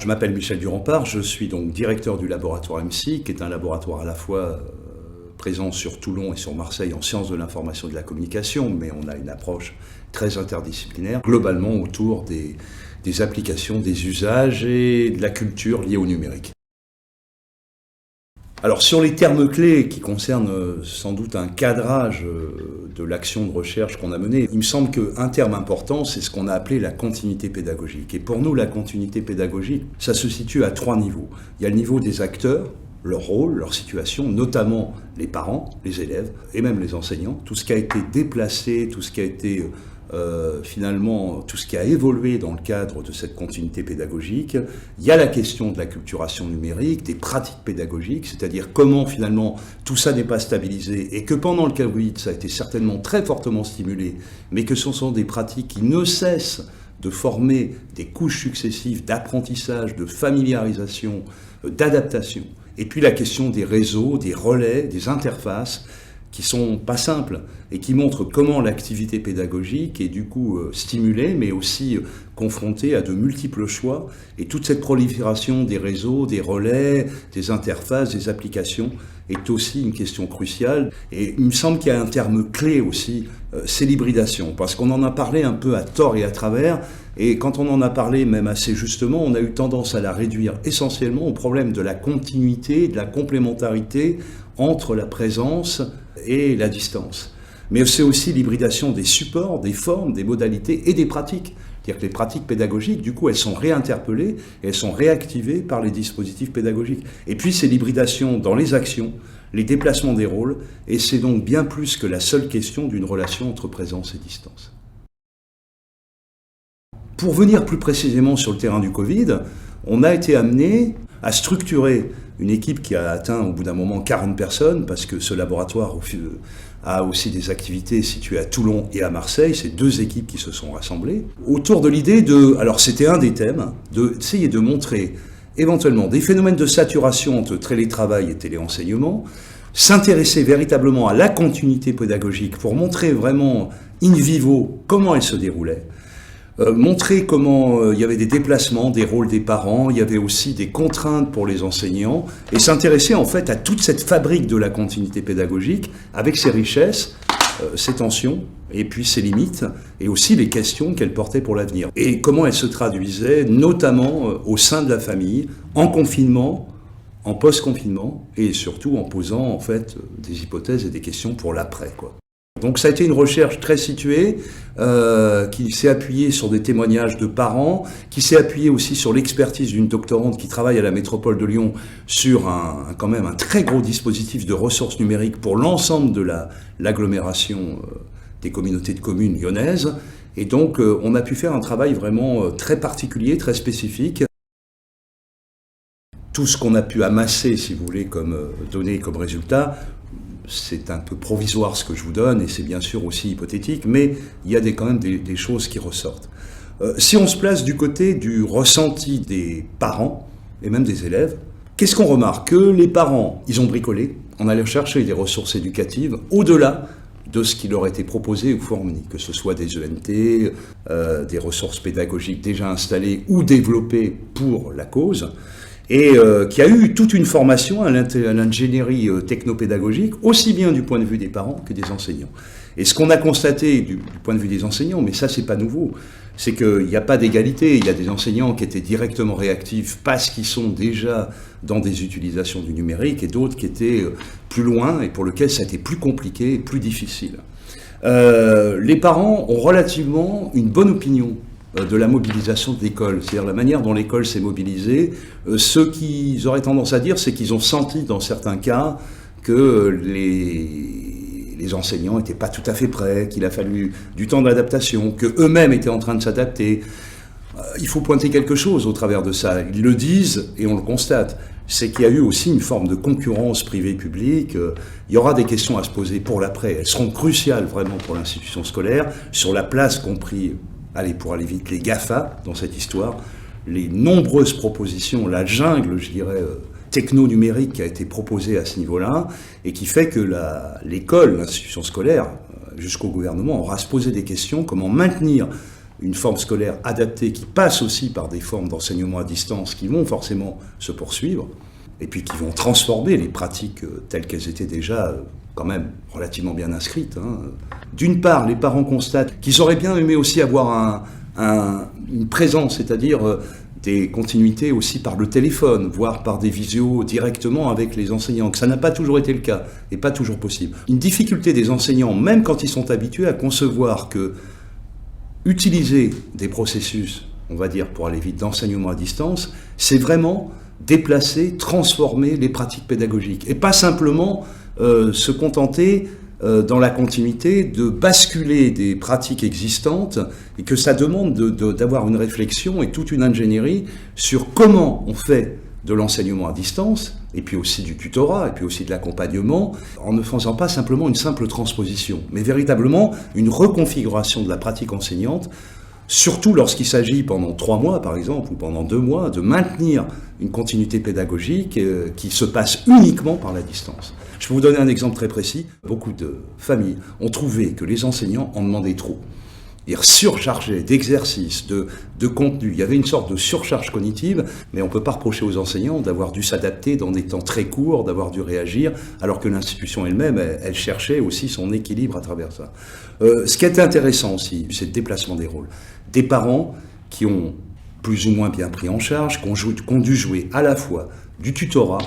Je m'appelle Michel Durand-Parr, je suis donc directeur du laboratoire EMSI, qui est un laboratoire à la fois présent sur Toulon et sur Marseille en sciences de l'information et de la communication, mais on a une approche très interdisciplinaire, globalement autour des applications, des usages et de la culture liée au numérique. Alors sur les termes clés qui concernent sans doute un cadrage de l'action de recherche qu'on a menée, il me semble qu'un terme important, c'est ce qu'on a appelé la continuité pédagogique. Et pour nous, la continuité pédagogique, ça se situe à 3 niveaux. Il y a le niveau des acteurs, leur rôle, leur situation, notamment les parents, les élèves et même les enseignants. Tout ce qui a été déplacé, tout ce qui a été finalement, tout ce qui a évolué dans le cadre de cette continuité pédagogique. Il y a la question de la culturation numérique, des pratiques pédagogiques, c'est-à-dire comment finalement tout ça n'est pas stabilisé et que pendant le Covid, ça a été certainement très fortement stimulé, mais que ce sont des pratiques qui ne cessent de former des couches successives d'apprentissage, de familiarisation, d'adaptation. Et puis la question des réseaux, des relais, des interfaces, qui sont pas simples et qui montrent comment l'activité pédagogique est du coup stimulée, mais aussi confrontée à de multiples choix. Et toute cette prolifération des réseaux, des relais, des interfaces, des applications est aussi une question cruciale. Et il me semble qu'il y a un terme clé aussi, c'est l'hybridation, parce qu'on en a parlé un peu à tort et à travers, et quand on en a parlé même assez justement, on a eu tendance à la réduire essentiellement au problème de la continuité, de la complémentarité entre la présence et la distance. Mais c'est aussi l'hybridation des supports, des formes, des modalités et des pratiques. C'est-à-dire que les pratiques pédagogiques, du coup, elles sont réinterpellées et elles sont réactivées par les dispositifs pédagogiques. Et puis, c'est l'hybridation dans les actions, les déplacements des rôles, et c'est donc bien plus que la seule question d'une relation entre présence et distance. Pour venir plus précisément sur le terrain du Covid, on a été amené à structurer une équipe qui a atteint au bout d'un moment 40 personnes, parce que ce laboratoire a aussi des activités situées à Toulon et à Marseille, c'est 2 équipes qui se sont rassemblées, autour de l'idée de, alors c'était un des thèmes, d'essayer de montrer éventuellement des phénomènes de saturation entre télétravail et téléenseignement, s'intéresser véritablement à la continuité pédagogique pour montrer vraiment in vivo comment elle se déroulait, montrer comment il y avait des déplacements, des rôles des parents, il y avait aussi des contraintes pour les enseignants, et s'intéresser en fait à toute cette fabrique de la continuité pédagogique, avec ses richesses, ses tensions, et puis ses limites, et aussi les questions qu'elle portait pour l'avenir. Et comment elle se traduisait, notamment au sein de la famille, en confinement, en post-confinement, et surtout en posant en fait des hypothèses et des questions pour l'après, quoi. Donc ça a été une recherche très située, qui s'est appuyée sur des témoignages de parents, qui s'est appuyée aussi sur l'expertise d'une doctorante qui travaille à la métropole de Lyon sur quand même un très gros dispositif de ressources numériques pour l'ensemble de l'agglomération des communautés de communes lyonnaises. Et donc on a pu faire un travail vraiment très particulier, très spécifique. Tout ce qu'on a pu amasser, si vous voulez, comme données, comme résultat, c'est un peu provisoire ce que je vous donne, et c'est bien sûr aussi hypothétique, mais il y a quand même des choses qui ressortent. Si on se place du côté du ressenti des parents, et même des élèves, qu'est-ce qu'on remarque? Que les parents, ils ont bricolé, on allait chercher des ressources éducatives, au-delà de ce qui leur était proposé ou fourni, que ce soit des ENT, des ressources pédagogiques déjà installées ou développées pour la cause, et qui a eu toute une formation à l'ingénierie technopédagogique, aussi bien du point de vue des parents que des enseignants. Et ce qu'on a constaté du point de vue des enseignants, mais ça c'est pas nouveau, c'est qu'il n'y a pas d'égalité. Il y a des enseignants qui étaient directement réactifs parce qu'ils sont déjà dans des utilisations du numérique, et d'autres qui étaient plus loin et pour lesquels ça a été plus compliqué et plus difficile. Les parents ont relativement une bonne opinion de la mobilisation de l'école, c'est-à-dire la manière dont l'école s'est mobilisée. Ce qu'ils auraient tendance à dire, c'est qu'ils ont senti dans certains cas que les enseignants n'étaient pas tout à fait prêts, qu'il a fallu du temps d'adaptation, qu'eux-mêmes étaient en train de s'adapter. Il faut pointer quelque chose au travers de ça. Ils le disent et on le constate. C'est qu'il y a eu aussi une forme de concurrence privée-publique. Il y aura des questions à se poser pour l'après. Elles seront cruciales vraiment pour l'institution scolaire, sur la place qu'ont pris, pour aller vite, les GAFA dans cette histoire, les nombreuses propositions, la jungle, je dirais, techno-numérique qui a été proposée à ce niveau-là, et qui fait que l'école, l'institution scolaire, jusqu'au gouvernement, aura à se poser des questions, comment maintenir une forme scolaire adaptée qui passe aussi par des formes d'enseignement à distance qui vont forcément se poursuivre et puis qui vont transformer les pratiques telles qu'elles étaient déjà quand même relativement bien inscrites. D'une part, les parents constatent qu'ils auraient bien aimé aussi avoir une présence, c'est-à-dire des continuités aussi par le téléphone, voire par des visios directement avec les enseignants, que ça n'a pas toujours été le cas et pas toujours possible. Une difficulté des enseignants, même quand ils sont habitués à concevoir que utiliser des processus, on va dire pour aller vite, d'enseignement à distance, c'est vraiment déplacer, transformer les pratiques pédagogiques et pas simplement se contenter dans la continuité de basculer des pratiques existantes et que ça demande d'avoir une réflexion et toute une ingénierie sur comment on fait de l'enseignement à distance et puis aussi du tutorat et puis aussi de l'accompagnement en ne faisant pas simplement une simple transposition mais véritablement une reconfiguration de la pratique enseignante, surtout lorsqu'il s'agit pendant 3 mois par exemple ou pendant 2 mois de maintenir une continuité pédagogique qui se passe uniquement par la distance. Je peux vous donner un exemple très précis. Beaucoup de familles ont trouvé que les enseignants en demandaient trop. Ils surchargeaient d'exercices, de contenu. Il y avait une sorte de surcharge cognitive, mais on ne peut pas reprocher aux enseignants d'avoir dû s'adapter dans des temps très courts, d'avoir dû réagir, alors que l'institution elle-même, elle cherchait aussi son équilibre à travers ça. Ce qui est intéressant aussi, c'est le déplacement des rôles. Des parents qui ont plus ou moins bien pris en charge, qui ont dû jouer à la fois du tutorat,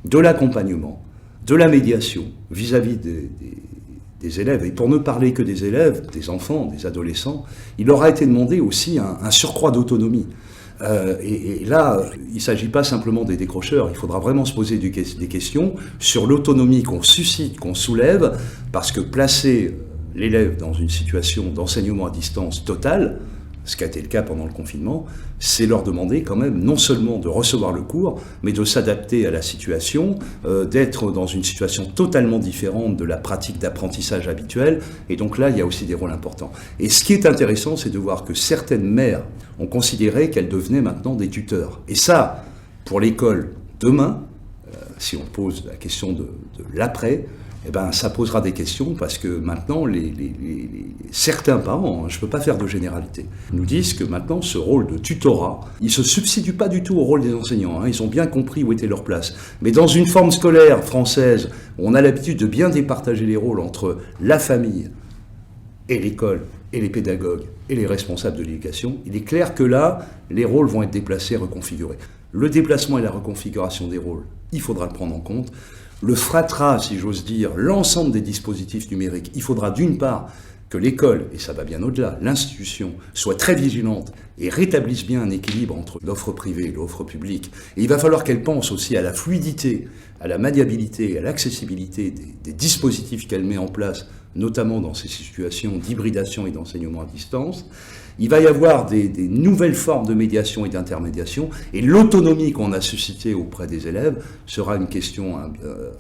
de l'accompagnement, de la médiation vis-à-vis des élèves. Et pour ne parler que des élèves, des enfants, des adolescents, il leur a été demandé aussi un surcroît d'autonomie. Et là, il ne s'agit pas simplement des décrocheurs, il faudra vraiment se poser des questions sur l'autonomie qu'on suscite, qu'on soulève, parce que placer l'élève dans une situation d'enseignement à distance totale, ce qui a été le cas pendant le confinement, c'est leur demander quand même non seulement de recevoir le cours, mais de s'adapter à la situation, d'être dans une situation totalement différente de la pratique d'apprentissage habituelle. Et donc là, il y a aussi des rôles importants. Et ce qui est intéressant, c'est de voir que certaines mères ont considéré qu'elles devenaient maintenant des tuteurs. Et ça, pour l'école demain, si on pose la question de l'après, eh ben, ça posera des questions parce que maintenant, certains parents, je ne peux pas faire de généralité, nous disent que maintenant, ce rôle de tutorat, il ne se substitue pas du tout au rôle des enseignants. Ils ont bien compris où était leur place. Mais dans une forme scolaire française, où on a l'habitude de bien départager les rôles entre la famille et l'école, et les pédagogues, et les responsables de l'éducation, il est clair que là, les rôles vont être déplacés, reconfigurés. Le déplacement et la reconfiguration des rôles, il faudra le prendre en compte. Le fratras, si j'ose dire, l'ensemble des dispositifs numériques, il faudra d'une part que l'école, et ça va bien au-delà, l'institution, soit très vigilante et rétablisse bien un équilibre entre l'offre privée et l'offre publique. Et il va falloir qu'elle pense aussi à la fluidité, à la maniabilité, à l'accessibilité des dispositifs qu'elle met en place, notamment dans ces situations d'hybridation et d'enseignement à distance. Il va y avoir des nouvelles formes de médiation et d'intermédiation, et l'autonomie qu'on a suscitée auprès des élèves sera une question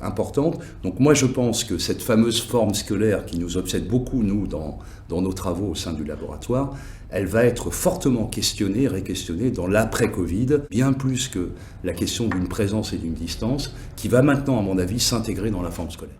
importante. Donc moi je pense que cette fameuse forme scolaire qui nous obsède beaucoup, nous, dans nos travaux au sein du laboratoire, elle va être fortement questionnée, réquestionnée dans l'après-Covid, bien plus que la question d'une présence et d'une distance, qui va maintenant, à mon avis, s'intégrer dans la forme scolaire.